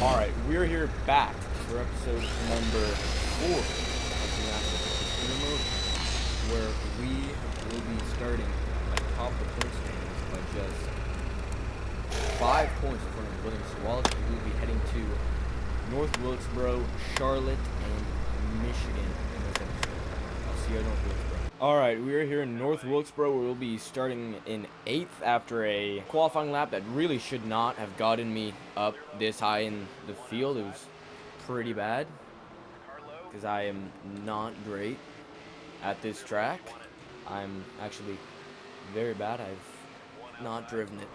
Alright, we're here back for episode number 4 of the NASCAR mode, where we will be starting atop the point standings by just 5 points in front of Williams Wallace. We will be heading to North Wilkesboro, Charlotte, and Michigan in this episode. I'll see you at North Wilkesboro. Alright, we are here in North Wilkesboro, where we'll be starting in 8th after a qualifying lap that really should not have gotten me up this high in the field. It was pretty bad, because I am not great at this track. I'm actually very bad. I've not driven it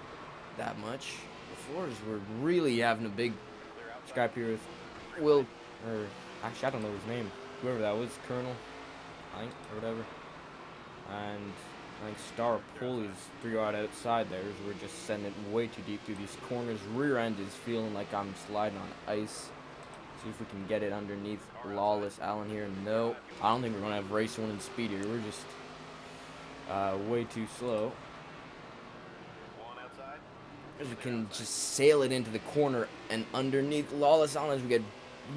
that much before, as we're really having a big scrap here with actually I don't know his name, whoever that was, Colonel, I think, or whatever. And I think Star Poli's 3 out outside there, as we're just sending it way too deep through these corners. Rear end is feeling like I'm sliding on ice. See if we can get it underneath Lawless Allen here. No, I don't think we're going to have race winning speed here. We're just way too slow. As we can just sail it into the corner and underneath Lawless Allen as we get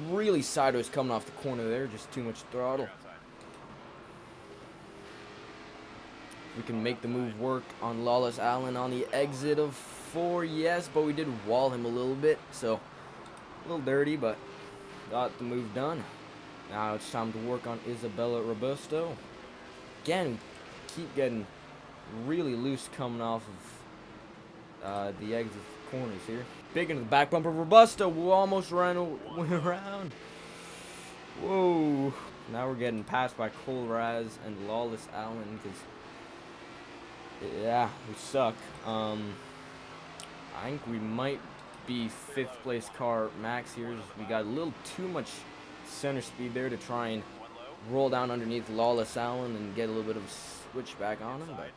really sideways coming off the corner there. Just too much throttle. We can make the move work on Lawless Allen on the exit of 4, yes, but we did wall him a little bit, so a little dirty, but got the move done. Now it's time to work on Isabella Robusto. Again, keep getting really loose coming off of the exit corners here. Big into the back bumper. Robusto almost ran around. Whoa. Now we're getting passed by Cole Raz and Lawless Allen, because yeah, we suck. I think we might be 5th place car max here. We got a little too much center speed there to try and roll down underneath Lawless Allen and get a little bit of a switchback on him, but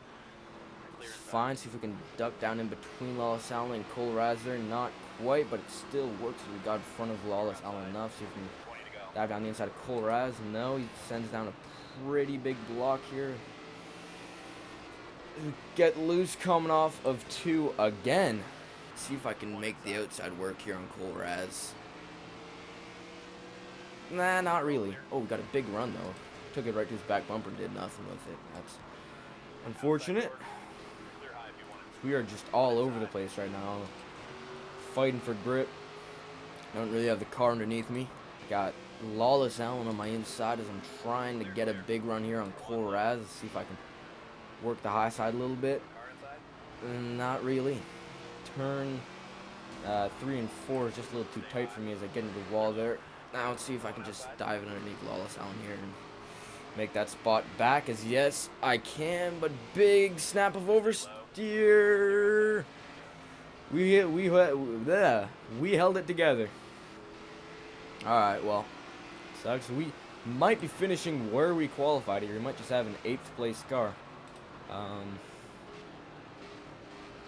it's fine. See if we can duck down in between Lawless Allen and Cole Raz there. Not quite, but it still works. We got in front of Lawless Allen enough. See if we can dive down the inside of Cole Raz. No, he sends down a pretty big block here. Get loose coming off of 2 again. See if I can make the outside work here on Cole Raz. Nah, not really. Oh, we got a big run though. Took it right to his back bumper, did nothing with it. That's unfortunate. We are just all over the place right now, fighting for grip. I don't really have the car underneath me. Got Lawless Allen on my inside as I'm trying to get a big run here on Cole Raz. See if I can work the high side a little bit. Not really. Turn 3 and 4 is just a little too tight for me as I get into the wall there. Now let's see if I can just dive in underneath Lawless Allen here and make that spot back, as yes, I can, but big snap of oversteer. We held it together. Alright, well, sucks. We might be finishing where we qualified here. We might just have an 8th place car.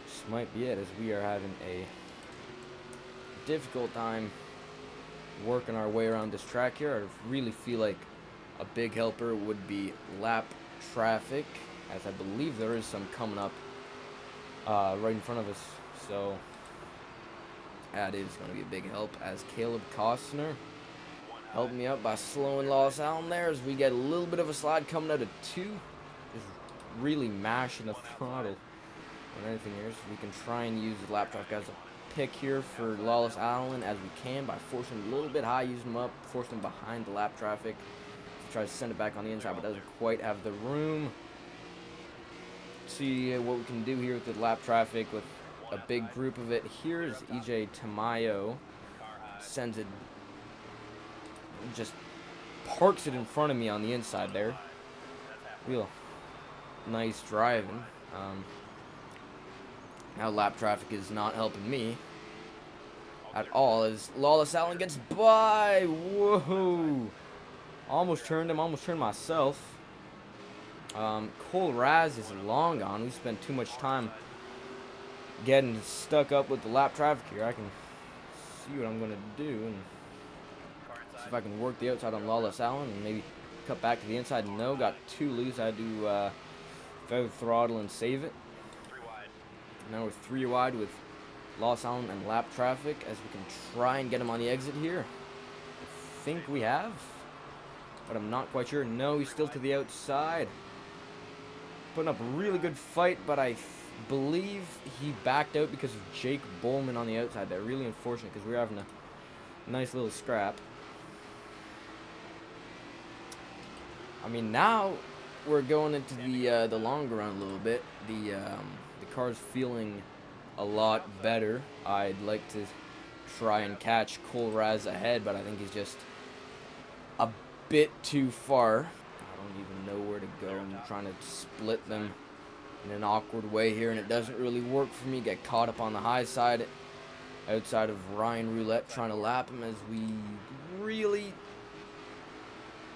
This might be it, as we are having a difficult time working our way around this track here. I really feel like a big helper would be lap traffic, as I believe there is some coming up right in front of us. So that is going to be a big help, as Caleb Costner helped me out by slowing Lawless Allen there, as we get a little bit of a slide coming out of 2. Just really mashing the throttle on anything here, so we can try and use the lap traffic as a pick here for Lawless Allen as we can, by forcing him a little bit high, using him up, forcing him behind the lap traffic to try to send it back on the inside, but doesn't quite have the room. See what we can do here with the lap traffic with a big group of it. Here's EJ Tamayo, sends it, just parks it in front of me on the inside there. Real nice driving. Now lap traffic is not helping me at all, as Lawless Allen gets by. Whoa! Almost turned him, almost turned myself. Cole Raz is long gone. We spent too much time getting stuck up with the lap traffic here. I can see what I'm going to do and see if I can work the outside on Lawless Allen and maybe cut back to the inside. No, got too loose. I had to feather throttle and save it. Now we're 3 wide with Lost Allen and lap traffic as we can try and get him on the exit here. I think we have, but I'm not quite sure. No, he's still to the outside. Putting up a really good fight, but I believe he backed out because of Jake Bowman on the outside there. Really unfortunate because we were having a nice little scrap. I mean, now we're going into the longer run a little bit. The car's feeling a lot better. I'd like to try and catch Cole Raz ahead, but I think he's just a bit too far. I don't even know where to go. I'm trying to split them in an awkward way here, and it doesn't really work for me. Get caught up on the high side outside of Ryan Roulette, trying to lap him as we really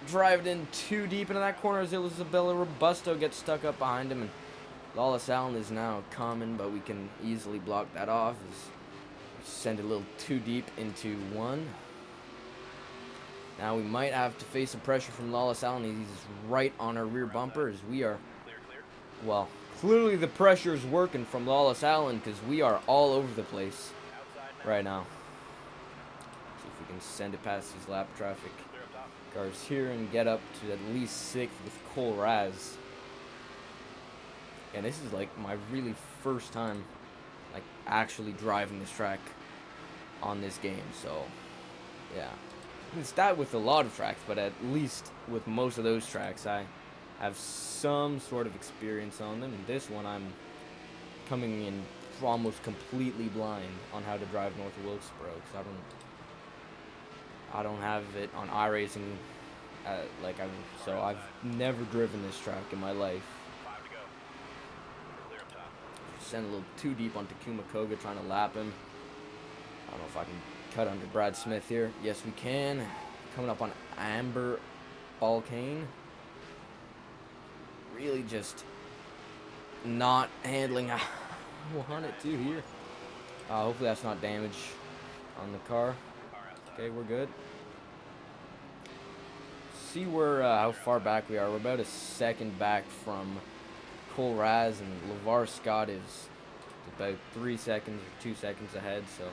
drive it in too deep into that corner as Isabella Robusto gets stuck up behind him, and Lawless Allen is now coming, but we can easily block that off as we send it a little too deep into one. Now we might have to face some pressure from Lawless Allen. He's right on our rear bumper as we are, well, clearly the pressure is working from Lawless Allen because we are all over the place right now. See if we can send it past these lap traffic cars here and get up to at least 6th with Cole Raz. And this is like my really first time like actually driving this track on this game, so yeah. It's that with a lot of tracks, but at least with most of those tracks I have some sort of experience on them. And this one I'm coming in almost completely blind on how to drive North of Wilkesboro because I don't have it on iRacing so I've never driven this track in my life. Send a little too deep on Takuma Koga, trying to lap him. I don't know if I can cut under Brad Smith here. Yes, we can. Coming up on Amber Balkane. Really just not handling. I want it to here. Hopefully that's not damage on the car. Okay, we're good. See where how far back we are. We're about a second back from Cole Raz, and LeVar Scott is about 3 seconds or 2 seconds ahead, so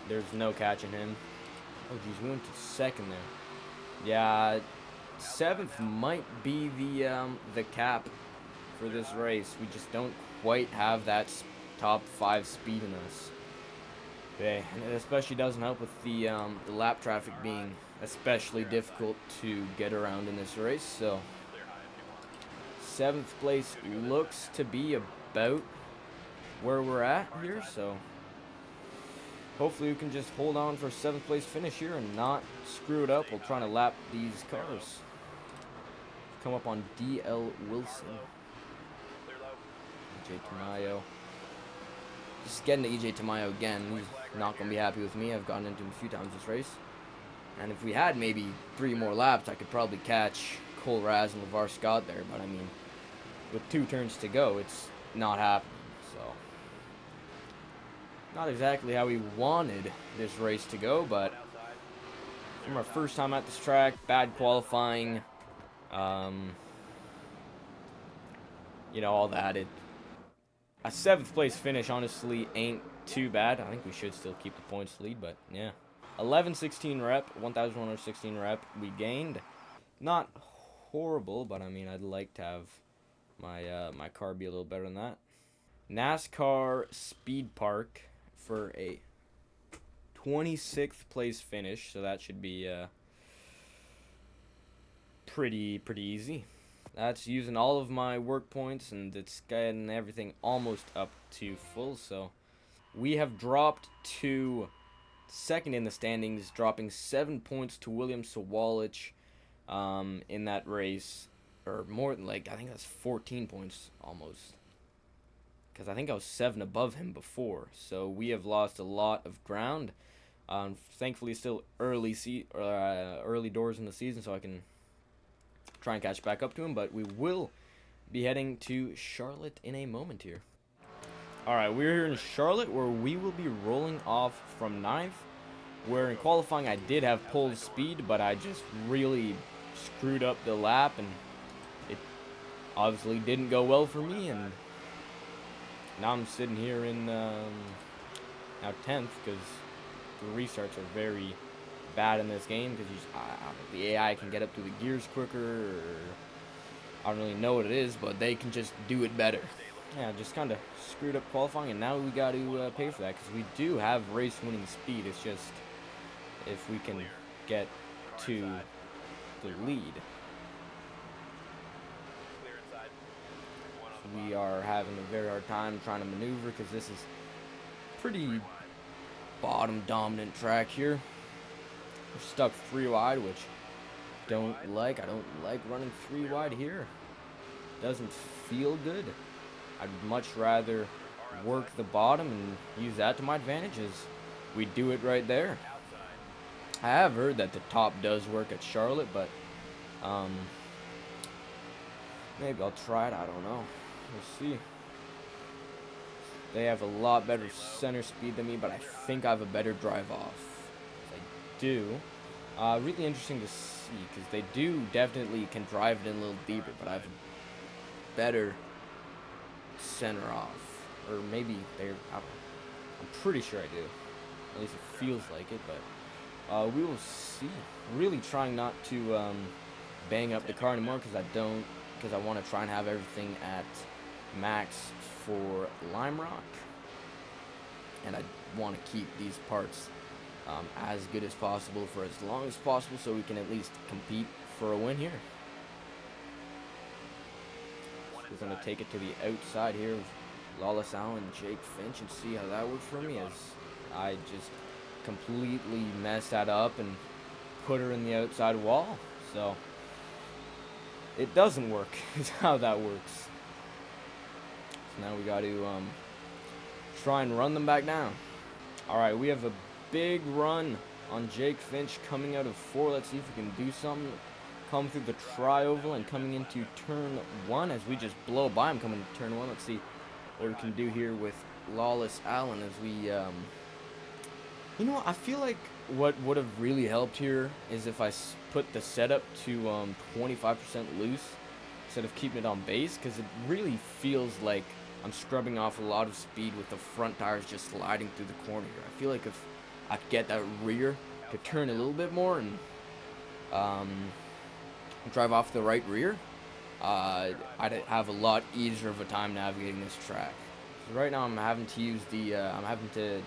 there's no catching him. Oh geez, we went to 2nd there. Yeah, 7th might be the cap for this race. We just don't quite have that top 5 speed in us. Okay, and it especially doesn't help with the lap traffic being especially difficult to get around in this race. So 7th place looks to be about where we're at here, so hopefully we can just hold on for a 7th place finish here and not screw it up while trying to lap these cars. Come up on D.L. Wilson. EJ Tamayo. Just getting to EJ Tamayo again. He's not going to be happy with me. I've gotten into him a few times this race. And if we had maybe 3 more laps, I could probably catch Cole Raz and LeVar Scott there. But I mean, with 2 turns to go, it's not happening. So, not exactly how we wanted this race to go, but from our first time at this track, bad qualifying, you know, all that. A 7th place finish honestly ain't too bad. I think we should still keep the points lead, but yeah. 1116 rep, 1116 rep we gained. Not horrible, but I mean, I'd like to have my my car be a little better than that. NASCAR Speed Park for a 26th place finish, so that should be pretty easy. That's using all of my work points, and it's getting everything almost up to full. So we have dropped to 2nd in the standings, dropping 7 points to William Sawalich in that race, or more than, like, I think that's 14 points almost, because I think I was 7 above him before. So we have lost a lot of ground. Thankfully, still early doors in the season, so I can try and catch back up to him, but we will be heading to Charlotte in a moment here. Alright, we're here in Charlotte where we will be rolling off from 9th, where in qualifying I did have pole speed, but I just really screwed up the lap, and it obviously didn't go well for me, and Now I'm sitting here in now 10th because the restarts are very bad in this game because the AI can get up to the gears quicker, or I don't really know what it is, but they can just do it better. Yeah, just kind of screwed up qualifying, and now we got to pay for that because we do have race-winning speed. It's just if we can get to the lead. We are having a very hard time trying to maneuver because this is pretty bottom dominant track here. We're stuck 3 wide, which I don't like running 3 wide here. Doesn't feel good. I'd much rather work the bottom and use that to my advantage, as we do it right there. I have heard that the top does work at Charlotte, but maybe I'll try it. I don't know. We'll see. They have a lot better center speed than me, but I think I have a better drive off. I do. Really interesting to see because they do definitely can drive it in a little deeper, but I have a better center off, or maybe they're. I don't know. I'm pretty sure I do. At least it feels like it, but we will see. Really trying not to bang up the car anymore because I want to try and have everything at max for Lime Rock, and I want to keep these parts as good as possible for as long as possible so we can at least compete for a win here. So we're going to take it to the outside here of Lawless Allen and Jake Finch and see how that works for me, as I just completely messed that up and put her in the outside wall. So it doesn't work is how that works. So now we got to try and run them back down. Alright, we have a big run on Jake Finch coming out of 4. Let's see if we can do something. Come through the tri-oval and coming into turn 1 as we just blow by him coming to turn 1. Let's see what we can do here with Lawless Allen as we, you know, I feel like what would have really helped here is if I put the setup to 25% loose instead of keeping it on base, because it really feels like I'm scrubbing off a lot of speed with the front tires just sliding through the corner here. I feel like if I could get that rear to turn a little bit more and drive off the right rear, I'd have a lot easier of a time navigating this track. So right now I'm having to use I'm having to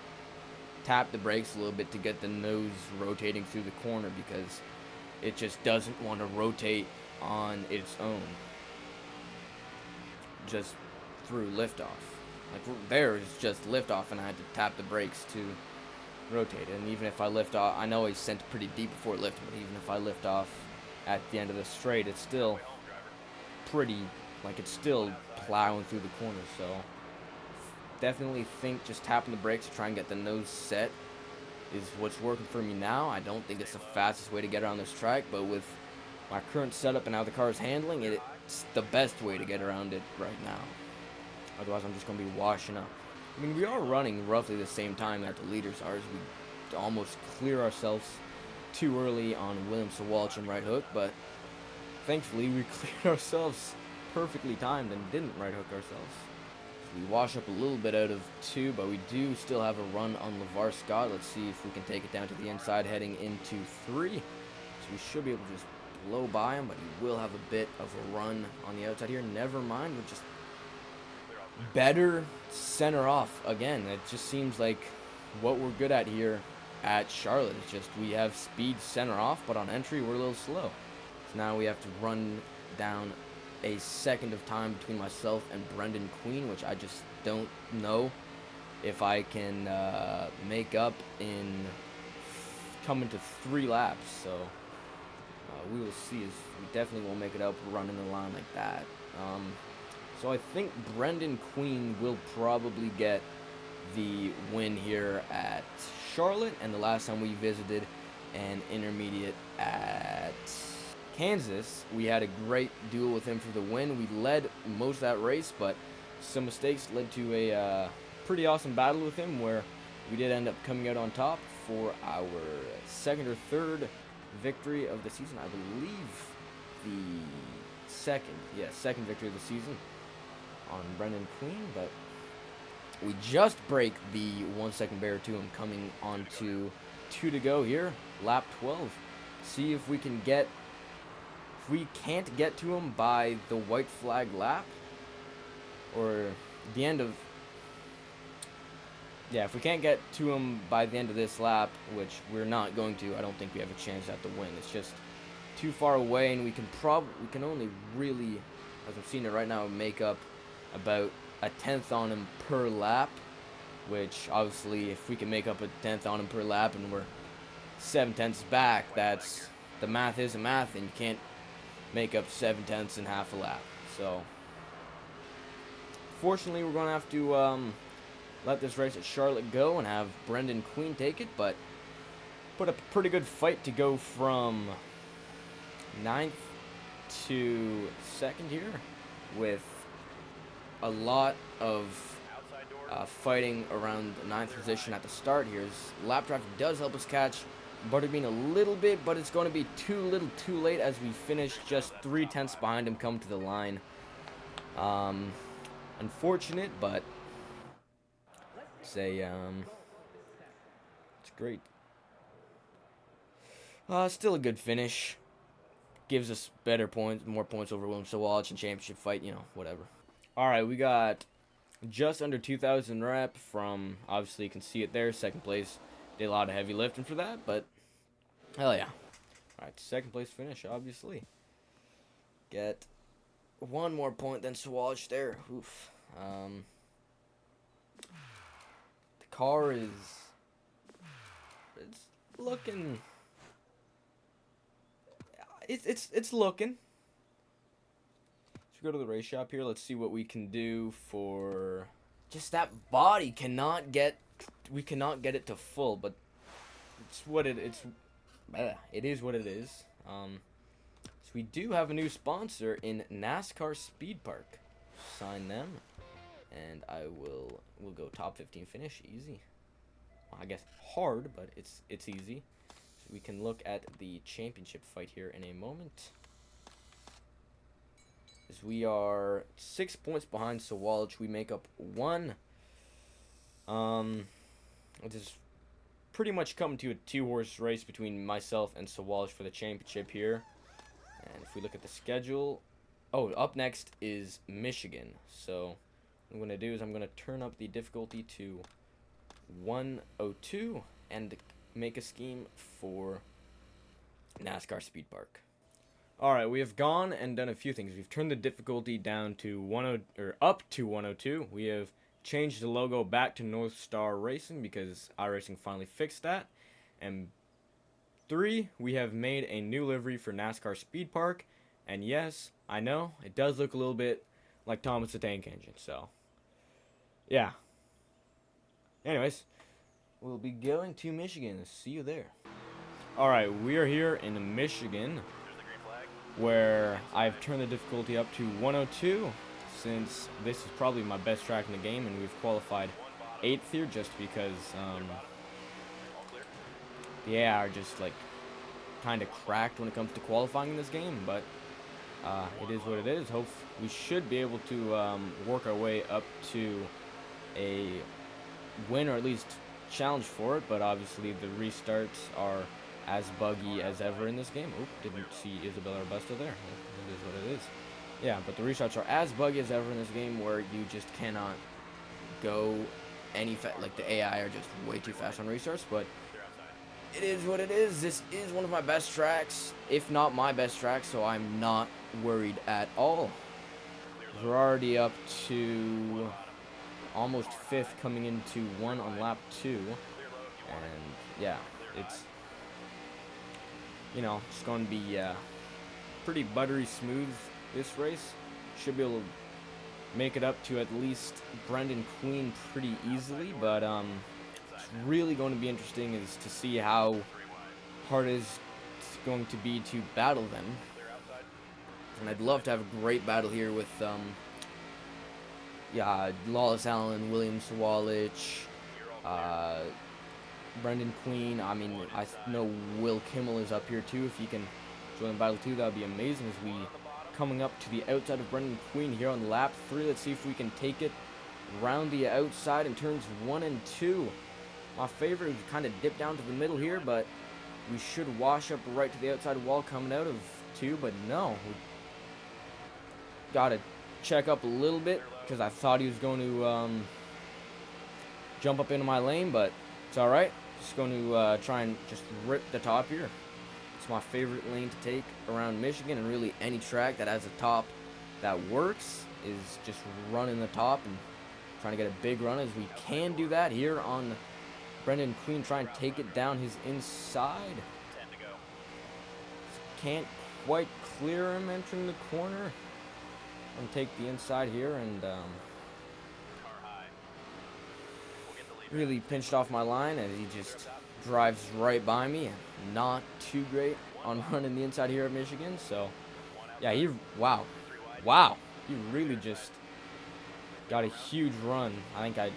tap the brakes a little bit to get the nose rotating through the corner because it just doesn't want to rotate on its own just through liftoff. Like there is just liftoff, and I had to tap the brakes to rotate it. And even if I lift off, I know I sent pretty deep before lifting, but even if I lift off at the end of the straight, it's still pretty, like it's still plowing through the corner. So definitely think just tapping the brakes to try and get the nose set is what's working for me now. I don't think it's the fastest way to get around this track, but with my current setup and how the car is handling it, it's the best way to get around it right now. Otherwise, I'm just going to be washing up. I mean, we are running roughly the same time that the leaders are, as we almost clear ourselves too early on Williams to Walsh and right hook, but thankfully we cleared ourselves perfectly timed and didn't right hook ourselves. So we wash up a little bit out of 2, but we do still have a run on LeVar Scott. Let's see if we can take it down to the inside heading into 3. So we should be able to just blow by him, but he will have a bit of a run on the outside here. Never mind, we're just better center off again. It just seems like what we're good at here at Charlotte. It's just we have speed center off, but on entry we're a little slow. So now we have to run down a second of time between myself and Brendan Queen, which I just don't know if I can make up in coming to 3 laps. So we will see. As we definitely won't make it up running the line like that. So I think Brendan Queen will probably get the win here at Charlotte, and the last time we visited an intermediate at Kansas, we had a great duel with him for the win. We led most of that race, but some mistakes led to a pretty awesome battle with him where we did end up coming out on top for our second or third victory of the season. I believe the second victory of the season on Brendan Queen, but We just break the 1 second barrier to him, coming on to 2 to go here, lap 12. See if we can get, if we can't get to him by the white flag lap, or the end of, yeah, if we can't get to him by the end of this lap, which we're not going to, I don't think we have a chance at the win. It's just too far away, and we can only really, as I'm seeing it right now, make up about a tenth on him per lap, which obviously if we can make up a tenth on him per lap and we're 7/10 back, that's, the math is a math, and you can't make up 7/10 in half a lap. So fortunately we're gonna have to let this race at Charlotte go and have Brendan Queen take it, but put up a pretty good fight to go from 9th to 2nd here, with a lot of fighting around the 9th position at the start here. Lap traffic does help us catch Butterbean a little bit, but it's going to be too little too late as we finish just 3/10 behind him come to the line. Unfortunate, but it's great. Still a good finish. Gives us better points, more points over William Sawalch and championship fight, you know, whatever. Alright, we got just under 2,000 rep from, obviously you can see it there, 2nd place. Did a lot of heavy lifting for that, but hell yeah. Alright, 2nd place finish, obviously. Get 1 more point than Sawalch there. Oof. The car is, it's looking, it's looking. Let's go to the race shop here. Let's see what we can do for, just that body cannot get, we cannot get it to full, but it's what it is what it is. So we do have a new sponsor in NASCAR Speed Park. Sign them, and we'll go top 15 finish, easy. Well, I guess hard, but it's easy. So we can look at the championship fight here in a moment. As we are 6 points behind Sawalch, we make up 1. It is pretty much come to a 2-horse race between myself and Sawalch for the championship here. And if we look at the schedule, up next is Michigan. So what I'm going to do is I'm going to turn up the difficulty to 102 and make a scheme for NASCAR Speed Park. Alright, we have gone and done a few things. We've turned the difficulty down to up to 102. We have changed the logo back to North Star Racing because iRacing finally fixed that. And 3, we have made a new livery for NASCAR Speed Park. And yes, I know, it does look a little bit like Thomas the Tank Engine, so yeah. Anyways, we'll be going to Michigan. See you there. Alright, we are here in Michigan, where I've turned the difficulty up to 102, since this is probably my best track in the game, and we've qualified 8th here just because the AI are just like kind of cracked when it comes to qualifying in this game, but it is what it is. Hope we should be able to work our way up to a win, or at least challenge for it, but obviously the restarts are as buggy as ever in this game. Oop, didn't see Isabella Robusto there. It is what it is. Yeah, but the restarts are as buggy as ever in this game, where you just cannot go any like the AI are just way too fast on restarts, but it is what it is. This is one of my best tracks, if not my best track, so I'm not worried at all. We're already up to almost 5th, coming into 1 on lap 2, and yeah, it's, you know, it's going to be pretty buttery smooth this race. Should be able to make it up to at least Brendan Queen pretty easily, but it's really going to be interesting is to see how hard it is going to be to battle them. And I'd love to have a great battle here with Lawless Allen, William Sawalch, Brendan Queen. I mean, I know Will Kimmel is up here too. If he can join battle too, that would be amazing. As we coming up to the outside of Brendan Queen here on lap 3. Let's see if we can take it round the outside in turns 1 and 2. My favorite is kind of dip down to the middle here, but we should wash up right to the outside wall coming out of 2, but no. We got to check up a little bit because I thought he was going to jump up into my lane, but it's all right. Just going to try and just rip the top here. It's my favorite lane to take around Michigan, and really any track that has a top that works is just running the top and trying to get a big run, as we can do that here on Brendan Queen. Try and take it down his inside. Can't quite clear him entering the corner. I'm gonna take the inside here and really pinched off my line, and he just drives right by me. Not too great on running the inside here at Michigan. So yeah, he he really just got a huge run. I think I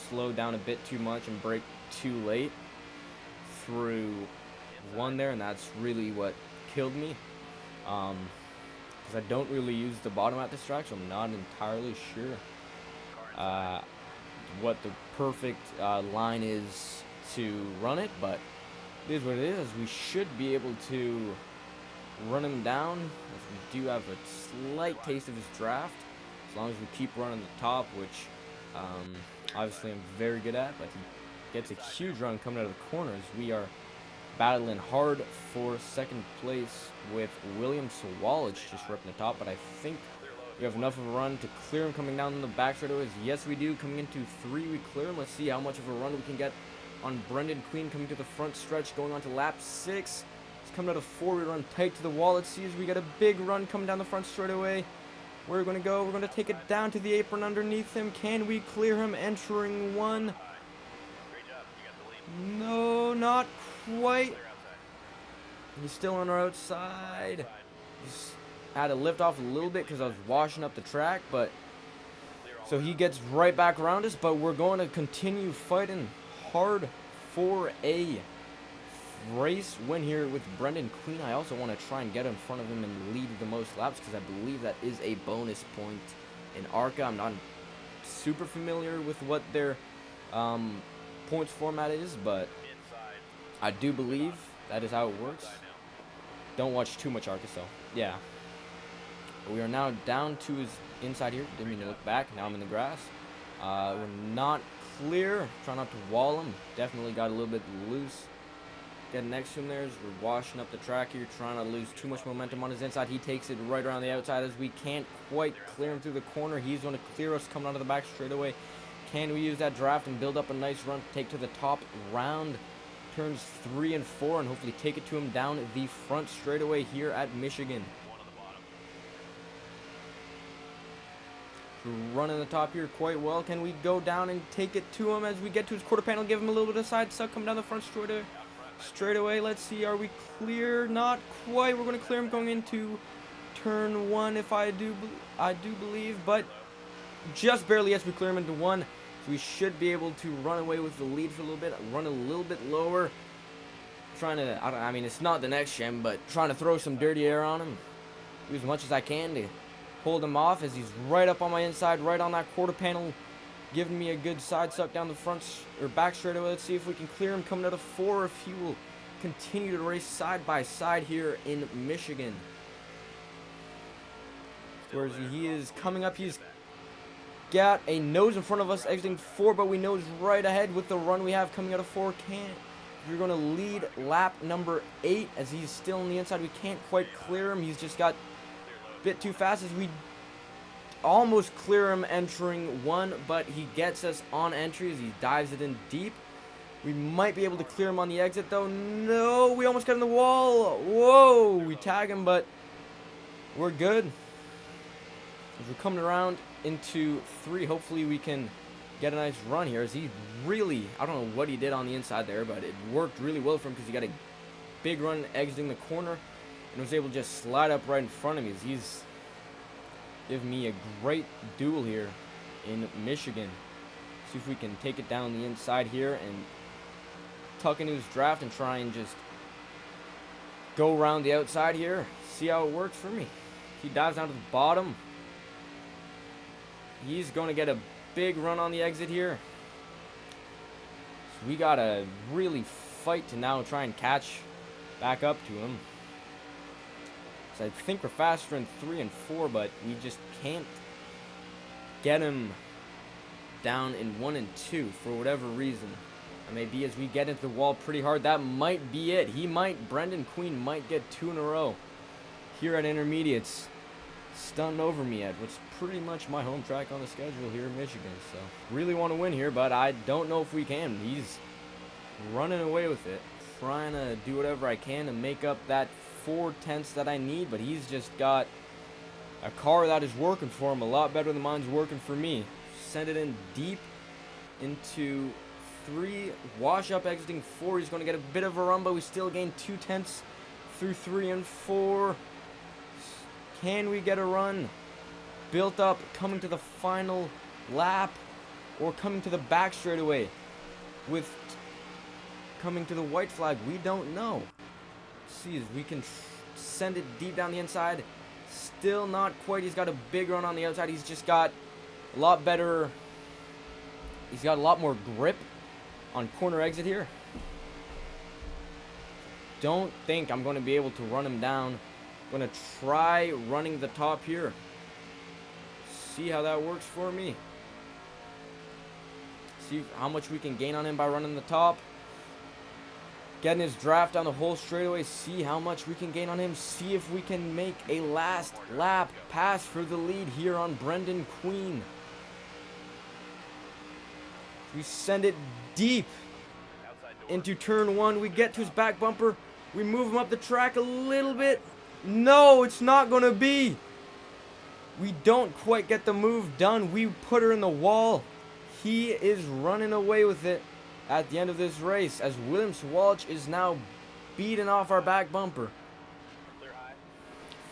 slowed down a bit too much and braked too late through one there, and that's really what killed me. Because I don't really use the bottom at this track, so I'm not entirely sure what the perfect line is to run it, but it is what it is. We should be able to run him down, as we do have a slight taste of his draft, as long as we keep running the top, which obviously I'm very good at. But he gets a huge run coming out of the corners. We are battling hard for second place with William Sawallich just ripping the top, but I think we have enough of a run to clear him coming down the back straightaways. Yes, we do. Coming into 3, we clear him. Let's see how much of a run we can get on Brendan Queen coming to the front stretch, going on to lap 6. It's coming out of 4. We run tight to the wall. Let's see as we get a big run coming down the front straightaway. We're going to go. We're going to take it down to the apron underneath him. Can we clear him entering 1? No, not quite. He's still on our outside. He's had to lift off a little bit because I was washing up the track, but so he gets right back around us. But we're going to continue fighting hard for a race win here with Brendan Queen. I also want to try and get in front of him and lead the most laps, because I believe that is a bonus point in ARCA. I'm not super familiar with what their points format is, but I do believe that is how it works. Don't watch too much ARCA, so yeah. We are now down to his inside here. Didn't mean to look back. Now I'm in the grass. We're not clear. Trying not to wall him. Definitely got a little bit loose. Getting next to him there as we're washing up the track here. Trying not to lose too much momentum on his inside. He takes it right around the outside as we can't quite clear him through the corner. He's going to clear us coming out of the back straightaway. Can we use that draft and build up a nice run to take to the top round turns 3 and 4 and hopefully take it to him down the front straightaway here at Michigan? We're running the top here quite well. Can we go down and take it to him as we get to his quarter panel? Give him a little bit of side suck coming down the front straightaway. Let's see, are we clear? Not quite. We're going to clear him going into turn 1, if I do believe, but just barely. Yes, we clear him into 1. So we should be able to run away with the lead for a little bit. Run a little bit lower. Trying to, I mean, it's not the next gem, but trying to throw some dirty air on him. Do as much as I can to hold him off as he's right up on my inside, right on that quarter panel, giving me a good side suck down the front or back straightaway. Let's see if we can clear him coming out of 4, if he will continue to race side by side here in Michigan. Whereas he is coming up, he's got a nose in front of us exiting 4, but we nose right ahead with the run we have coming out of 4. We're going to lead lap number 8 as he's still on the inside. We can't quite clear him. He's just got bit too fast as we almost clear him entering 1, but he gets us on entry as he dives it in deep. We might be able to clear him on the exit though. No, we almost got in the wall. Whoa, we tag him, but we're good. As we're coming around into 3, hopefully we can get a nice run here as he really, I don't know what he did on the inside there, but it worked really well for him because he got a big run exiting the corner and was able to just slide up right in front of me. He's giving me a great duel here in Michigan. See if we can take it down the inside here and tuck into his draft and try and just go around the outside here. See how it works for me. He dives down to the bottom. He's going to get a big run on the exit here. So we gotta really fight to now try and catch back up to him. So I think we're faster in 3 and 4, but we just can't get him down in 1 and 2 for whatever reason. And maybe as we get into the wall pretty hard, that might be it. Brendan Queen might get 2 in a row here at intermediates. Stunned over me at what's pretty much my home track on the schedule here in Michigan. So really want to win here, but I don't know if we can. He's running away with it. Trying to do whatever I can to make up that 4 tenths that I need, but he's just got a car that is working for him a lot better than mine's working for me. Send it in deep into 3, wash up exiting 4. He's going to get a bit of a run, but we still gain 2 tenths through 3 and 4. Can we get a run? Built up, coming to the final lap, or coming to the back straightaway with coming to the white flag? We don't know. Let's see if we can send it deep down the inside. Still not quite. He's got a big run on the outside. He's just got a lot better. He's got a lot more grip on corner exit here. Don't think I'm going to be able to run him down. I'm going to try running the top here. See how that works for me. See how much we can gain on him by running the top. Getting his draft down the whole straightaway. See how much we can gain on him. See if we can make a last lap pass for the lead here on Brendan Queen. We send it deep into turn 1. We get to his back bumper. We move him up the track a little bit. No, it's not going to be. We don't quite get the move done. We put her in the wall. He is running away with it at the end of this race as William Swalch is now beating off our back bumper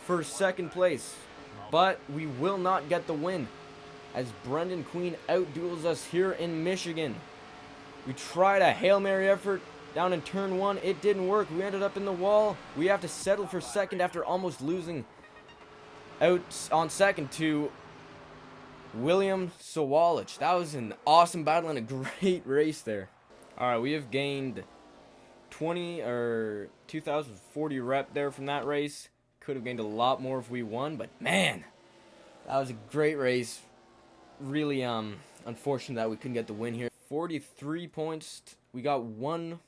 for 2nd place. But we will not get the win as Brendan Queen outduels us here in Michigan. We tried a Hail Mary effort down in turn 1. It didn't work. We ended up in the wall. We have to settle for 2nd after almost losing out on 2nd to William Sawalich. That was an awesome battle and a great race there. Alright, we have gained 2,040 rep there from that race. Could have gained a lot more if we won, but man, that was a great race. Really unfortunate that we couldn't get the win here. 43 points. We got 1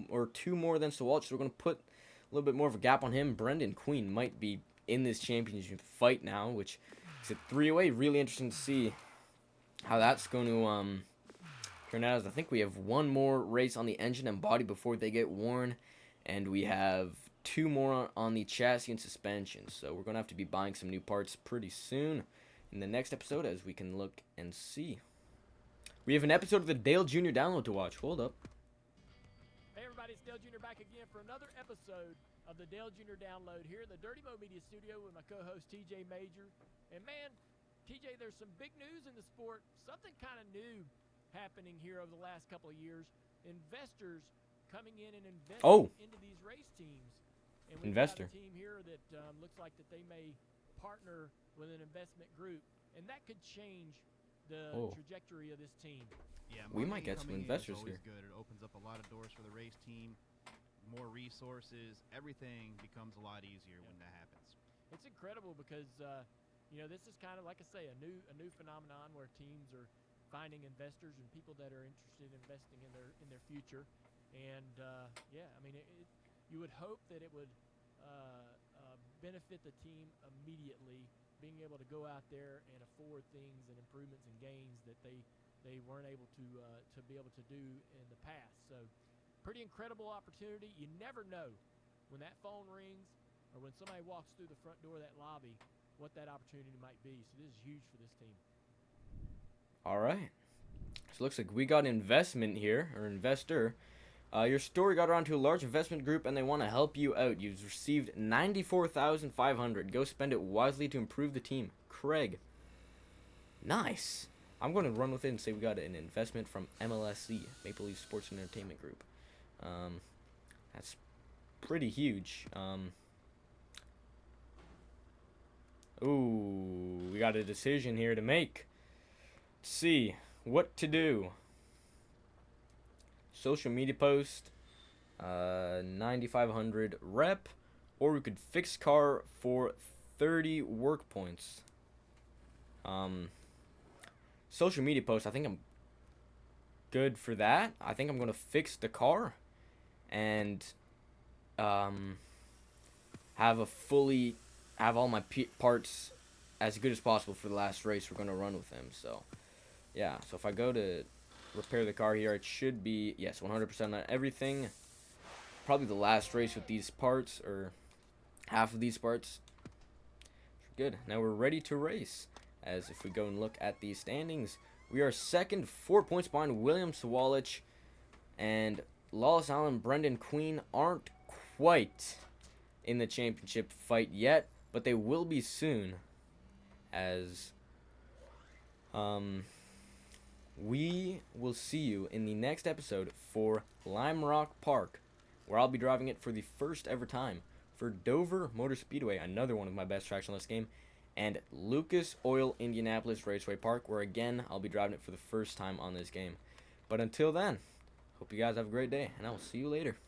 or 2 more than Sawalich, so we're going to put a little bit more of a gap on him. Brendan Queen might be in this championship fight now, which is a 3-way. Really interesting to see how that's going to turn out. I think we have 1 more race on the engine and body before they get worn, and we have 2 more on the chassis and suspension. So we're going to have to be buying some new parts pretty soon in the next episode as we can look and see. We have an episode of the Dale Jr. download to watch. Hold up. Hey everybody, it's Dale Jr. back again for another episode of the Dale Jr. download here in the Dirty Mo Media studio with my co-host TJ Major. And man, TJ, there's some big news in the sport. Something kind of new happening here over the last couple of years. Investors coming in and investing into these race teams. And we've got a team here that looks like that they may partner with an investment group, and that could change the trajectory of this team. Yeah, we might get some investors here. Good. It opens up a lot of doors for the race team, more resources. Everything becomes a lot easier when that happens. It's incredible because you know, this is kind of like I say, a new phenomenon where teams are finding investors and people that are interested in investing in their future. And yeah, I mean, you would hope that it would benefit the team immediately, being able to go out there and afford things and improvements and gains that they weren't able to be able to do in the past. So pretty incredible opportunity. You never know when that phone rings or when somebody walks through the front door of that lobby what that opportunity might be. So this is huge for this team. All right. So it looks like we got investment here, or investor. Your story got around to a large investment group and they want to help you out. You've received $94,500. Go spend it wisely to improve the team. Craig. Nice. I'm going to run with it and say we got an investment from MLSC, Maple Leaf Sports and Entertainment Group. That's pretty huge. Ooh, we got a decision here to make. see what to do. Social media post, 9,500 rep, or we could fix car for 30 work points. Social media post, I think I'm good for that. I think I'm gonna fix the car and have all my parts as good as possible for the last race we're gonna run with him. So yeah, so if I go to repair the car here, it should be, yes, 100% on everything. Probably the last race with these parts, or half of these parts. Good. Now we're ready to race. As if we go and look at the standings, we are second, 4 points behind William Sawalich, and Lawless Allen, Brendan Queen aren't quite in the championship fight yet, but they will be soon. As we will see you in the next episode for Lime Rock Park, where I'll be driving it for the first ever time, for Dover Motor Speedway, another one of my best tracks on this game, and Lucas Oil Indianapolis Raceway Park, where again I'll be driving it for the first time on this game. But until then, hope you guys have a great day, and I will see you later.